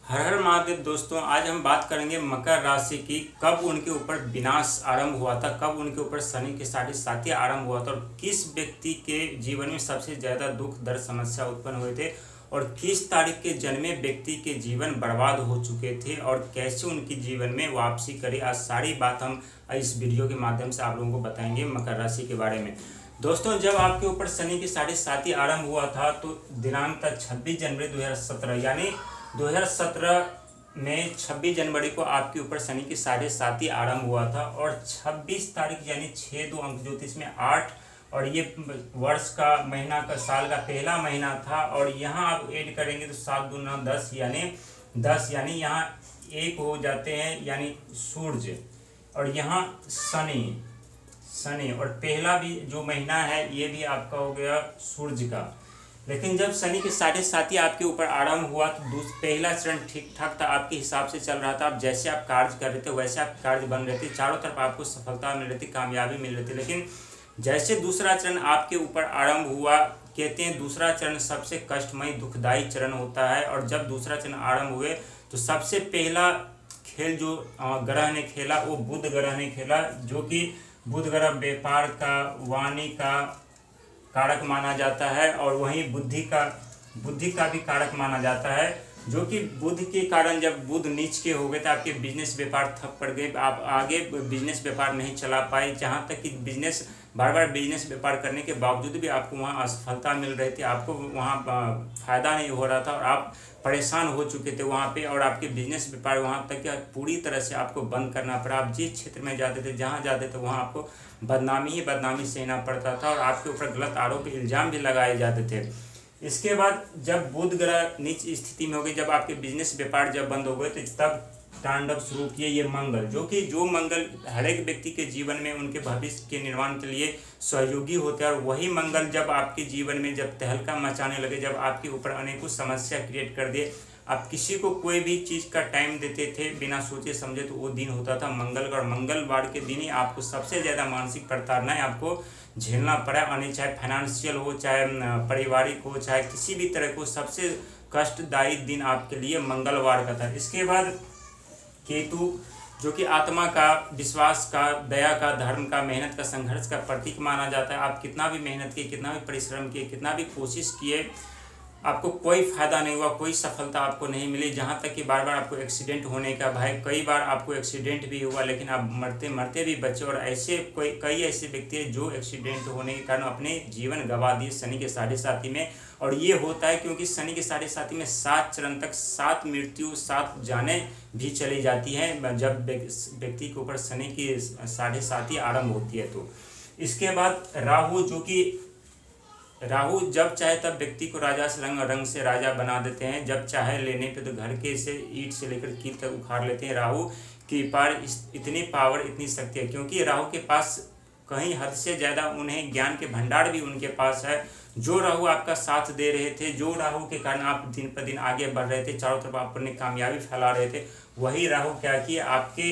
हर हर महादेव दोस्तों, आज हम बात करेंगे मकर राशि की। कब उनके ऊपर विनाश आरंभ हुआ था, कब उनके ऊपर शनि के साढ़े साथी आरंभ हुआ था और किस व्यक्ति के जीवन में सबसे ज़्यादा दुख दर्द समस्या उत्पन्न हुए थे और किस तारीख के जन्मे व्यक्ति के जीवन बर्बाद हो चुके थे और कैसे उनकी जीवन में वापसी करी। आज सारी बात हम इस वीडियो के माध्यम से आप लोगों को बताएंगे मकर राशि के बारे में। दोस्तों, जब आपके ऊपर शनि की साढ़े साथी आरंभ हुआ था तो दिनांक था 26 जनवरी 2017, यानी 2017 में 26 जनवरी को आपके ऊपर शनि की साढ़े साथी आरंभ हुआ था और 26 तारीख यानी 6 अंक ज्योतिष में 8 और ये वर्ष का महीना का साल का पहला महीना था। और यहाँ आप ऐड करेंगे तो 7 दूना 10 यानी यहाँ एक हो जाते हैं यानी सूर्य और यहाँ शनि और पहला भी जो महीना है ये भी आपका हो गया सूर्य का। लेकिन जब शनि के साढ़े साथी आपके ऊपर आरंभ हुआ तो पहला चरण ठीक ठाक था, आपके हिसाब से चल रहा था। आप जैसे आप कार्य कर रहे थे वैसे आप कार्य बन रहे थे, चारों तरफ आपको सफलता मिल रही थी, कामयाबी मिल रही थी। लेकिन जैसे दूसरा चरण आपके ऊपर आरंभ हुआ, कहते हैं दूसरा चरण सबसे कष्टमय दुखदायी चरण होता है। और जब दूसरा चरण आरंभ हुए तो सबसे पहला खेल जो ग्रह ने खेला वो बुध ग्रह ने खेला, जो कि बुध ग्रह व्यापार का, वाणी का कारक माना जाता है और वहीं बुद्धि का भी कारक माना जाता है। जो कि बुध के कारण जब बुध नीच के हो गए तो आपके बिजनेस व्यापार ठप पड़ गए, आप आगे बिजनेस व्यापार नहीं चला पाए। जहाँ तक कि बार बार बिजनेस व्यापार करने के बावजूद भी आपको वहाँ असफलता मिल रही थी, आपको वहाँ फायदा नहीं हो रहा था और आप परेशान हो चुके थे वहाँ पे। और आपके बिजनेस व्यापार वहाँ तक कि पूरी तरह से आपको बंद करना पड़ा। आप जिस क्षेत्र में जाते थे, जहाँ जाते थे वहाँ आपको बदनामी सहना पड़ता था और आपके ऊपर गलत आरोप इल्ज़ाम भी लगाए जाते थे। इसके बाद जब बुध ग्रह नीच स्थिति में हो गई, जब आपके बिजनेस व्यापार जब बंद हो गए तो तब तांडव शुरू किए ये मंगल, जो मंगल हर एक व्यक्ति के जीवन में उनके भविष्य के निर्माण के लिए सहयोगी होते हैं। और वही मंगल जब आपके जीवन में जब तहलका मचाने लगे, जब आपके ऊपर अनेकों समस्या क्रिएट कर दिए, आप किसी को कोई भी चीज़ का टाइम देते थे बिना सोचे समझे तो वो दिन होता था मंगल का। और मंगलवार के दिन ही आपको सबसे ज़्यादा मानसिक प्रताड़नाएं आपको झेलना पड़ा, यानी चाहे फाइनेंशियल हो, चाहे पारिवारिक हो, चाहे किसी भी तरह को, सबसे कष्टदायी दिन आपके लिए मंगलवार का था। इसके बाद केतु, जो कि आत्मा का, विश्वास का, दया का, धर्म का, मेहनत का, संघर्ष का प्रतीक माना जाता है। आप कितना भी मेहनत किए, कितना भी परिश्रम किए, कितना भी कोशिश किए, आपको कोई फायदा नहीं हुआ, कोई सफलता आपको नहीं मिली। जहाँ तक कि बार बार आपको एक्सीडेंट होने का भय, कई बार आपको एक्सीडेंट भी हुआ लेकिन आप मरते मरते भी बचे। और ऐसे कई ऐसे व्यक्ति हैं जो एक्सीडेंट होने के कारण अपने जीवन गंवा दिए शनि के साढ़े साथी में। और ये होता है क्योंकि शनि के साढ़े साथी में 7 चरण तक 7 मृत्यु, 7 जाने भी चली जाती हैं जब व्यक्ति के ऊपर शनि की साढ़े साथी आरंभ होती है। तो इसके बाद राहु जब चाहे तब व्यक्ति को राजा से रंग से राजा बना देते हैं। जब चाहे लेने पे तो घर के से ईंट से लेकर कील तक उखाड़ लेते हैं। राहु की इतनी पावर, इतनी शक्ति है क्योंकि राहु के पास कहीं हद से ज़्यादा उन्हें ज्ञान के भंडार भी उनके पास है। जो राहु आपका साथ दे रहे थे, जो राहु के कारण आप दिन पर दिन आगे बढ़ रहे थे, चारों तरफ आप अपनी कामयाबी फैला रहे थे, वही राहु क्या किया, आपके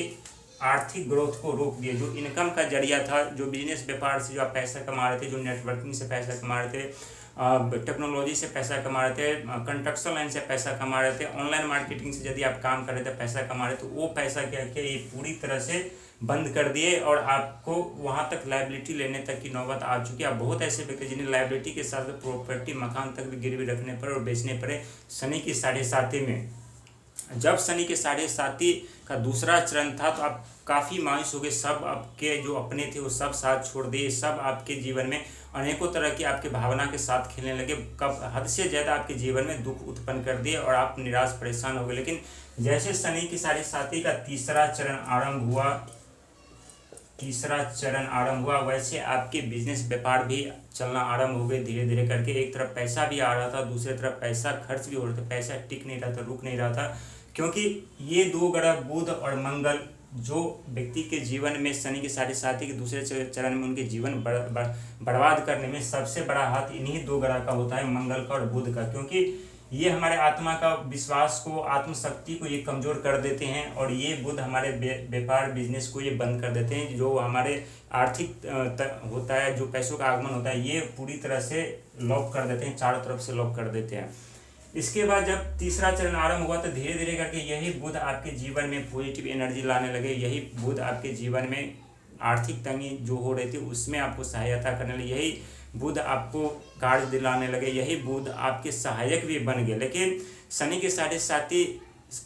आर्थिक ग्रोथ को रोक दिए। जो इनकम का जरिया था, जो बिजनेस व्यापार से जो आप पैसा कमा रहे थे, जो नेटवर्किंग से पैसा कमा रहे थे, टेक्नोलॉजी से पैसा कमा रहे थे, कंस्ट्रक्शन लाइन से पैसा कमा रहे थे, ऑनलाइन मार्केटिंग से यदि आप काम कर रहे थे पैसा कमा रहे थे, वो पैसा क्या किया, ये पूरी तरह से बंद कर दिए और आपको वहाँ तक लायबिलिटी लेने तक की नौबत आ चुकी है। आप बहुत ऐसे व्यक्ति जिन्हें लायबिलिटी के साथ प्रॉपर्टी, मकान तक भी गिरवी रखने पर और बेचने पड़े शनि की साढ़े साथी में। जब शनि के साढ़े साथी का दूसरा चरण था तो आप काफ़ी मायूस हो गए। सब आपके जो अपने थे वो सब साथ छोड़ दिए, सब आपके जीवन में अनेकों तरह की आपके भावना के साथ खेलने लगे, कब हद से ज़्यादा आपके जीवन में दुख उत्पन्न कर दिए और आप निराश परेशान हो गए। लेकिन जैसे शनि की साढ़े साथी का तीसरा चरण आरंभ हुआ वैसे आपके बिजनेस व्यापार भी चलना आरंभ हो गए धीरे धीरे करके। एक तरफ पैसा भी आ रहा था, दूसरी तरफ पैसा खर्च भी हो रहा था, पैसा टिक नहीं रहा था, रुक नहीं रहा था। क्योंकि ये 2 ग्रह बुध और मंगल जो व्यक्ति के जीवन में शनि के साढ़े साथी के दूसरे चरण में उनके जीवन बर्बाद करने में सबसे बड़ा हाथ इन्हीं 2 ग्रह का होता है, मंगल का और बुध का। क्योंकि ये हमारे आत्मा का विश्वास को, आत्मशक्ति को ये कमज़ोर कर देते हैं और ये बुध हमारे व्यापार बिजनेस को ये बंद कर देते हैं। जो हमारे आर्थिक होता है, जो पैसों का आगमन होता है, ये पूरी तरह से लॉक कर देते हैं, चारों तरफ से लॉक कर देते हैं। इसके बाद जब तीसरा चरण आरंभ हुआ तो धीरे धीरे करके यही बुध आपके जीवन में पॉजिटिव एनर्जी लाने लगे। यही बुध आपके जीवन में आर्थिक तंगी जो हो रही थी उसमें आपको सहायता करने लगे। यही बुध आपको कार्य दिलाने लगे। यही बुध आपके सहायक भी बन गए। लेकिन शनि के साढ़े साथी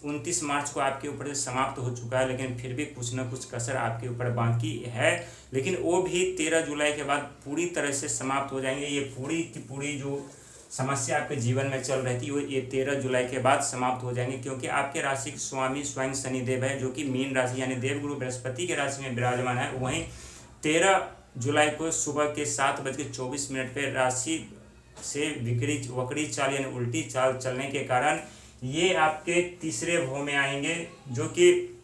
29 मार्च को आपके ऊपर से समाप्त हो चुका है, लेकिन फिर भी कुछ न कुछ कसर आपके ऊपर बाकी है। लेकिन वो भी 13 जुलाई के बाद पूरी तरह से समाप्त हो जाएंगे। ये पूरी की पूरी जो समस्या आपके जीवन में चल रही थी वो ये 13 जुलाई के बाद समाप्त हो जाएंगे, क्योंकि आपके राशि के स्वामी स्वयं शनिदेव है, जो कि मीन राशि यानी देवगुरु बृहस्पति के राशि में विराजमान है। वहीं 13 जुलाई को सुबह के 7:24 पे राशि से वक्री चाल यानी उल्टी चाल चलने के कारण ये आपके तीसरे भाव में आएंगे, जो कि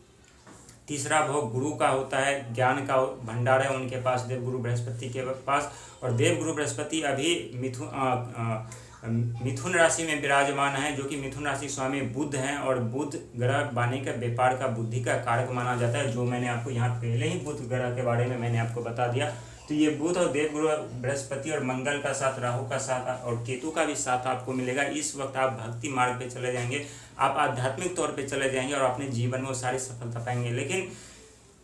तीसरा भाव गुरु का होता है, ज्ञान का भंडार है उनके पास, देवगुरु बृहस्पति के पास। और देवगुरु बृहस्पति अभी मिथुन राशि में विराजमान है, जो कि मिथुन राशि स्वामी बुध हैं। और बुध ग्रह वाणी का, व्यापार का, बुद्धि का कारक माना जाता है, जो मैंने आपको यहाँ पहले ही बुध ग्रह के बारे में मैंने आपको बता दिया। तो ये बुध और देवगुरु बृहस्पति और मंगल का साथ, राहु का साथ और केतु का भी साथ आपको मिलेगा। इस वक्त आप भक्ति मार्ग पे चले जाएंगे, आप आध्यात्मिक तौर पे चले जाएंगे और अपने जीवन में वो सारी सफलता पाएंगे। लेकिन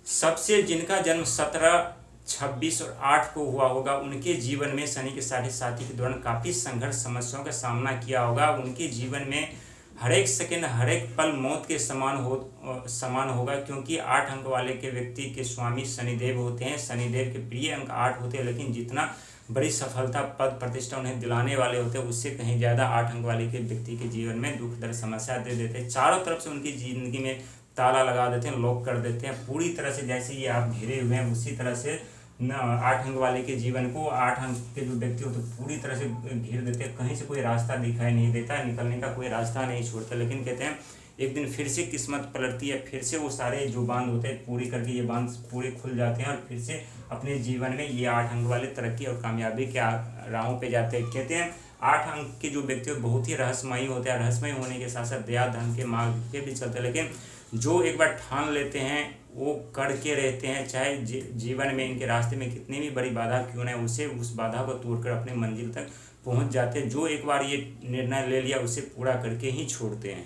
सबसे जिनका जन्म 17, 26 और 8 को हुआ होगा, उनके जीवन में शनि के साढ़े साथी के दौरान काफ़ी संघर्ष समस्याओं का सामना किया होगा। उनके जीवन में हर एक सेकंड, हर एक पल मौत के समान होगा, क्योंकि 8 अंक वाले के व्यक्ति के स्वामी शनिदेव होते हैं। शनिदेव के प्रिय अंक 8 होते हैं, लेकिन जितना बड़ी सफलता, पद प्रतिष्ठा उन्हें दिलाने वाले होते हैं, उससे कहीं ज़्यादा 8 अंक वाले के व्यक्ति के जीवन में दुख दर्द समस्या दे देते हैं। चारों तरफ से उनकी जिंदगी में ताला लगा देते हैं, लॉक कर देते हैं पूरी तरह से। जैसे ये आप घिरे हुए हैं, उसी तरह से 8 अंक वाले के जीवन को 8 अंक के जो व्यक्ति होते पूरी तरह से घेर देते हैं। कहीं से कोई रास्ता दिखाई नहीं देता, निकलने का कोई रास्ता नहीं छोड़ते। लेकिन कहते हैं एक दिन फिर से किस्मत पलटती है, फिर से वो सारे जो बांध होते हैं पूरी करके ये बांध पूरे खुल जाते हैं और फिर से अपने जीवन में ये 8 अंक वाले तरक्की और कामयाबी के राहों पे जाते हैं। कहते हैं 8 अंक के जो व्यक्ति बहुत ही रहस्यमयी होते हैं, रहस्यमयी होने के साथ साथ दया धन के मार्ग पे भी चलते हैं। लेकिन जो एक बार ठान लेते हैं वो करके रहते हैं, चाहे जीवन में इनके रास्ते में कितनी भी बड़ी बाधा क्यों न, उसे उस बाधा को तोड़कर अपने मंजिल तक पहुंच जाते हैं। जो एक बार ये निर्णय ले लिया उसे पूरा करके ही छोड़ते हैं।